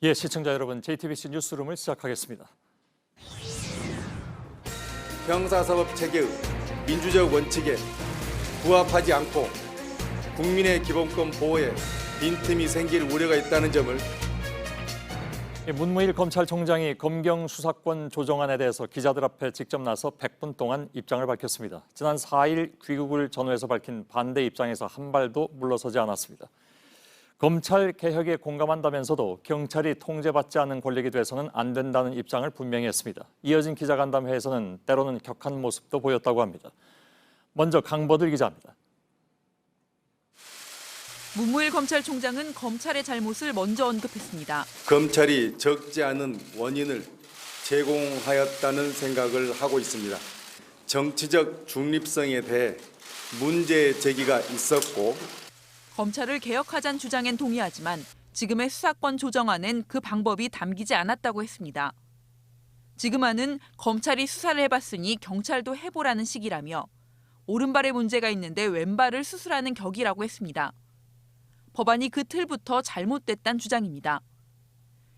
예, 시청자 여러분, JTBC 뉴스룸을 시작하겠습니다. 형사사법 체계의 민주적 원칙에 부합하지 않고 국민의 기본권 보호에 빈틈이 생길 우려가 있다는 점을 문무일 검찰총장이 검경 수사권 조정안에 대해서 기자들 앞에 직접 나서 100분 동안 입장을 밝혔습니다. 지난 4일 귀국을 전후해서 밝힌 반대 입장에서 한 발도 물러서지 않았습니다. 검찰 개혁에 공감한다면서도 경찰이 통제받지 않는 권력이 돼서는 안 된다는 입장을 분명히 했습니다. 이어진 기자간담회에서는 때로는 격한 모습도 보였다고 합니다. 먼저 강보들 기자입니다. 문무일 검찰총장은 검찰의 잘못을 먼저 언급했습니다. 검찰이 적지 않은 원인을 제공하였다는 생각을 하고 있습니다. 정치적 중립성에 대해 문제 제기가 있었고 검찰을 개혁하자는 주장엔 동의하지만 지금의 수사권 조정안엔 그 방법이 담기지 않았다고 했습니다. 지금안은 검찰이 수사를 해봤으니 경찰도 해보라는 식이라며 오른발에 문제가 있는데 왼발을 수술하는 격이라고 했습니다. 법안이 그 틀부터 잘못됐다는 주장입니다.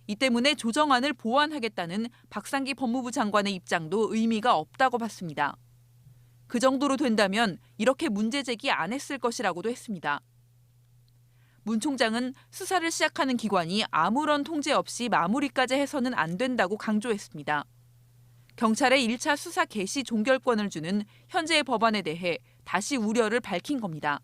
이 때문에 조정안을 보완하겠다는 박상기 법무부 장관의 입장도 의미가 없다고 봤습니다. 그 정도로 된다면 이렇게 문제 제기 안 했을 것이라고도 했습니다. 문 총장은 수사를 시작하는 기관이 아무런 통제 없이 마무리까지 해서는 안 된다고 강조했습니다. 경찰의 1차 수사 개시 종결권을 주는 현재의 법안에 대해 다시 우려를 밝힌 겁니다.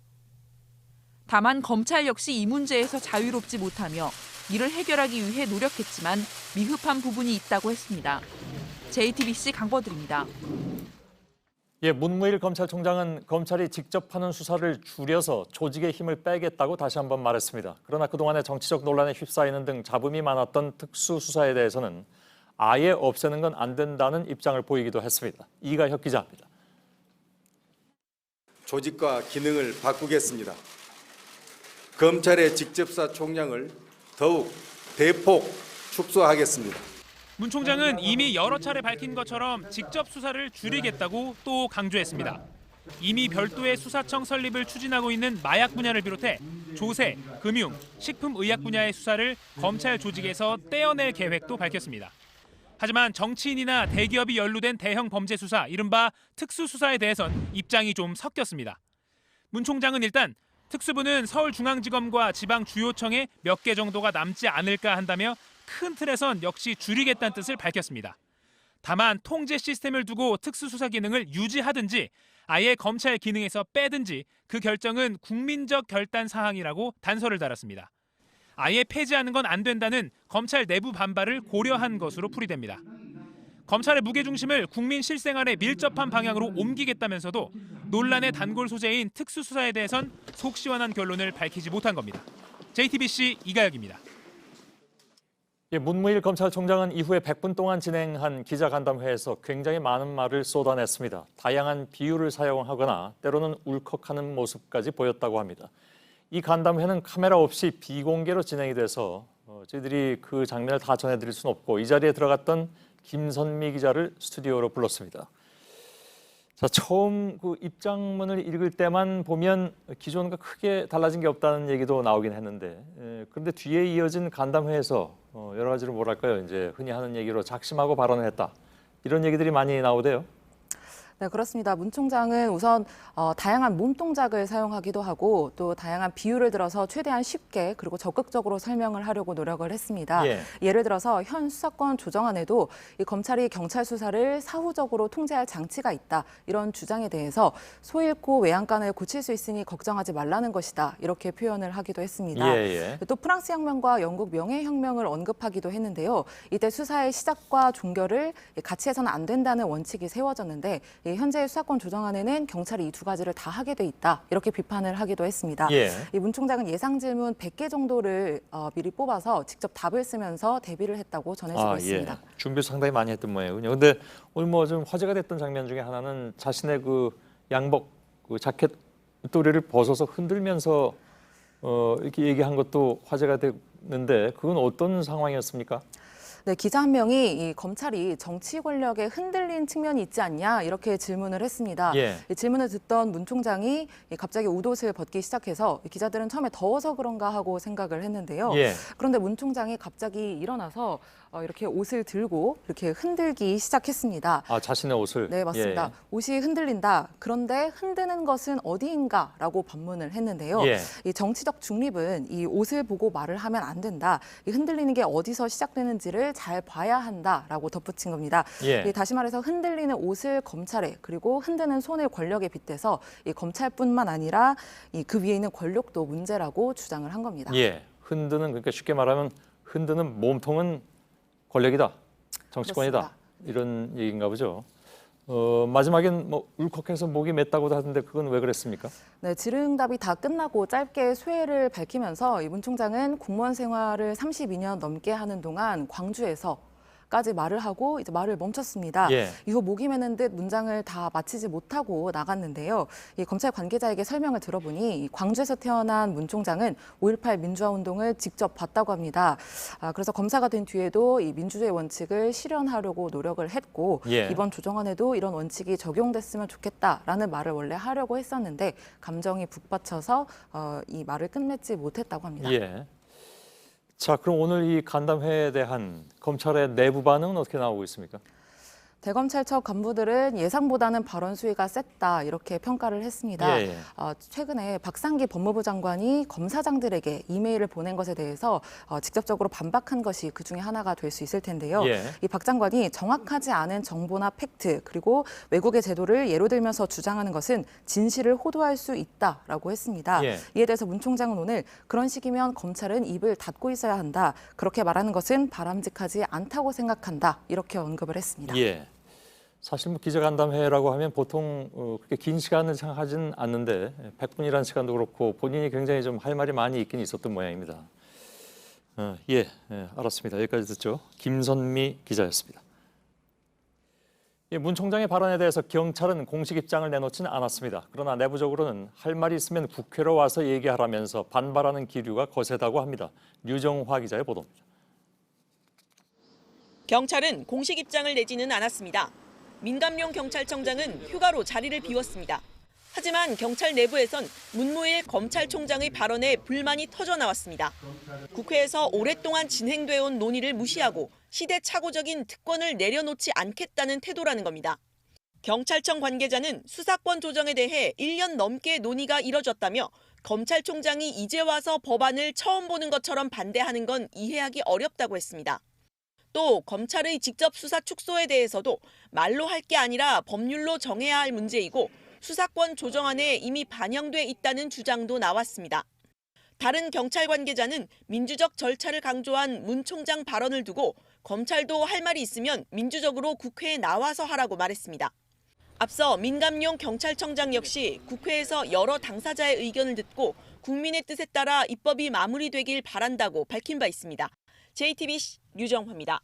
다만 검찰 역시 이 문제에서 자유롭지 못하며 이를 해결하기 위해 노력했지만 미흡한 부분이 있다고 했습니다. JTBC 강보들입니다. 예, 문무일 검찰총장은 검찰이 직접 하는 수사를 줄여서 조직의 힘을 빼겠다고 다시 한번 말했습니다. 그러나 그동안의 정치적 논란에 휩싸이는 등 잡음이 많았던 특수수사에 대해서는 아예 없애는 건 안 된다는 입장을 보이기도 했습니다. 이가혁 기자입니다. 조직과 기능을 바꾸겠습니다. 검찰의 직접수사 총량을 더욱 대폭 축소하겠습니다. 문 총장은 이미 여러 차례 밝힌 것처럼 직접 수사를 줄이겠다고 또 강조했습니다. 이미 별도의 수사청 설립을 추진하고 있는 마약 분야를 비롯해 조세, 금융, 식품, 의약 분야의 수사를 검찰 조직에서 떼어낼 계획도 밝혔습니다. 하지만 정치인이나 대기업이 연루된 대형 범죄 수사, 이른바 특수수사에 대해선 입장이 좀 섞였습니다. 문 총장은 일단 특수부는 서울중앙지검과 지방주요청에 몇 개 정도가 남지 않을까 한다며 큰 틀에선 역시 줄이겠다는 뜻을 밝혔습니다. 다만 통제 시스템을 두고 특수수사 기능을 유지하든지 아예 검찰 기능에서 빼든지 그 결정은 국민적 결단 사항이라고 단서를 달았습니다. 아예 폐지하는 건 안 된다는 검찰 내부 반발을 고려한 것으로 풀이됩니다. 검찰의 무게중심을 국민 실생활에 밀접한 방향으로 옮기겠다면서도 논란의 단골 소재인 특수수사에 대해선 속 시원한 결론을 밝히지 못한 겁니다. JTBC 이가혁입니다. 예, 문무일 검찰총장은 이후에 100분 동안 진행한 기자간담회에서 굉장히 많은 말을 쏟아냈습니다. 다양한 비유를 사용하거나 때로는 울컥하는 모습까지 보였다고 합니다. 이 간담회는 카메라 없이 비공개로 진행이 돼서 저희들이 그 장면을 다 전해드릴 수는 없고 이 자리에 들어갔던 김선미 기자를 스튜디오로 불렀습니다. 자, 처음 그 입장문을 읽을 때만 보면 기존과 크게 달라진 게 없다는 얘기도 나오긴 했는데 그런데 뒤에 이어진 간담회에서 여러 가지로 뭐랄까요, 이제 흔히 하는 얘기로 작심하고 발언을 했다, 이런 얘기들이 많이 나오대요. 네, 그렇습니다. 문 총장은 우선 다양한 몸동작을 사용하기도 하고 또 다양한 비유를 들어서 최대한 쉽게 그리고 적극적으로 설명을 하려고 노력을 했습니다. 예를 들어서 현 수사권 조정안에도 이 검찰이 경찰 수사를 사후적으로 통제할 장치가 있다, 이런 주장에 대해서 소 잃고 외양간을 고칠 수 있으니 걱정하지 말라는 것이다, 이렇게 표현을 하기도 했습니다. 또 프랑스 혁명과 영국 명예혁명을 언급하기도 했는데요. 이때 수사의 시작과 종결을 같이 해서는 안 된다는 원칙이 세워졌는데 현재 수사권 조정안에는 경찰이 이 두 가지를 다 하게 돼 있다, 이렇게 비판을 하기도 했습니다. 이 문 총장은 예상 질문 100개 정도를 미리 뽑아서 직접 답을 쓰면서 대비를 했다고 전해지고 있습니다. 준비 상당히 많이 했던 모양이군요. 그런데 오늘 뭐 좀 화제가 됐던 장면 중에 하나는 자신의 그 양복, 그 자켓 또리를 벗어서 흔들면서 이렇게 얘기한 것도 화제가 됐는데 그건 어떤 상황이었습니까? 네, 기자 한 명이 이 검찰이 정치 권력에 흔들린 측면이 있지 않냐 이렇게 질문을 했습니다. 예. 이 질문을 듣던 문 총장이 갑자기 웃옷을 벗기 시작해서 기자들은 처음에 더워서 그런가 하고 생각을 했는데요. 예. 그런데 문 총장이 갑자기 일어나서 이렇게 옷을 들고 이렇게 흔들기 시작했습니다. 아, 자신의 옷을. 네, 맞습니다. 예. 옷이 흔들린다. 그런데 흔드는 것은 어디인가라고 반문을 했는데요. 예. 이 정치적 중립은 이 옷을 보고 말을 하면 안 된다. 이 흔들리는 게 어디서 시작되는지를 잘 봐야 한다라고 덧붙인 겁니다. 예. 다시 말해서 흔들리는 옷을 검찰에 그리고 흔드는 손을 권력에 빗대서 이 검찰뿐만 아니라 그 위에 있는 권력도 문제라고 주장을 한 겁니다. 예. 흔드는, 그러니까 쉽게 말하면 흔드는 몸통은 권력이다, 정치권이다, 그렇습니다. 이런 얘기인가 보죠. 마지막엔 뭐 울컥해서 목이 맸다고도 하던데 그건 왜 그랬습니까? 네, 질의응답이 다 끝나고 짧게 소회를 밝히면서 이 문 총장은 공무원 생활을 32년 넘게 하는 동안 광주에서까지 말을 하고 이제 말을 멈췄습니다. 예. 이후 목이 메는 듯 문장을 다 마치지 못하고 나갔는데요. 이 검찰 관계자에게 설명을 들어보니 이 광주에서 태어난 문 총장은 5.18 민주화 운동을 직접 봤다고 합니다. 그래서 검사가 된 뒤에도 이 민주주의 원칙을 실현하려고 노력을 했고 예. 이번 조정안에도 이런 원칙이 적용됐으면 좋겠다라는 말을 원래 하려고 했었는데 감정이 북받쳐서 이 말을 끝맺지 못했다고 합니다. 예. 자, 그럼 오늘 이 간담회에 대한 검찰의 내부 반응은 어떻게 나오고 있습니까? 대검찰청 간부들은 예상보다는 발언 수위가 셌다 이렇게 평가를 했습니다. 예, 예. 최근에 박상기 법무부 장관이 검사장들에게 이메일을 보낸 것에 대해서 직접적으로 반박한 것이 그중에 하나가 될 수 있을 텐데요. 예. 이 박 장관이 정확하지 않은 정보나 팩트 그리고 외국의 제도를 예로 들면서 주장하는 것은 진실을 호도할 수 있다라고 했습니다. 예. 이에 대해서 문 총장은 오늘 그런 식이면 검찰은 입을 닫고 있어야 한다. 그렇게 말하는 것은 바람직하지 않다고 생각한다. 이렇게 언급을 했습니다. 예. 사실 뭐 기자간담회라고 하면 보통 그렇게 긴 시간을 생각하진 않는데 100분이라는 시간도 그렇고 본인이 굉장히 좀 할 말이 많이 있긴 있었던 모양입니다. 예, 알았습니다. 여기까지 듣죠. 김선미 기자였습니다. 문 총장의 발언에 대해서 경찰은 공식 입장을 내놓지는 않았습니다. 그러나 내부적으로는 할 말이 있으면 국회로 와서 얘기하라면서 반발하는 기류가 거세다고 합니다. 류정화 기자의 보도입니다. 경찰은 공식 입장을 내지는 않았습니다. 민감용 경찰청장은 휴가로 자리를 비웠습니다. 하지만 경찰 내부에선 문무일 검찰총장의 발언에 불만이 터져 나왔습니다. 국회에서 오랫동안 진행되어 온 논의를 무시하고 시대착오적인 특권을 내려놓지 않겠다는 태도라는 겁니다. 경찰청 관계자는 수사권 조정에 대해 1년 넘게 논의가 이뤄졌다며 검찰총장이 이제 와서 법안을 처음 보는 것처럼 반대하는 건 이해하기 어렵다고 했습니다. 또 검찰의 직접 수사 축소에 대해서도 말로 할 게 아니라 법률로 정해야 할 문제이고 수사권 조정안에 이미 반영돼 있다는 주장도 나왔습니다. 다른 경찰 관계자는 민주적 절차를 강조한 문 총장 발언을 두고 검찰도 할 말이 있으면 민주적으로 국회에 나와서 하라고 말했습니다. 앞서 민감용 경찰청장 역시 국회에서 여러 당사자의 의견을 듣고 국민의 뜻에 따라 입법이 마무리되길 바란다고 밝힌 바 있습니다. JTBC 류정화입니다.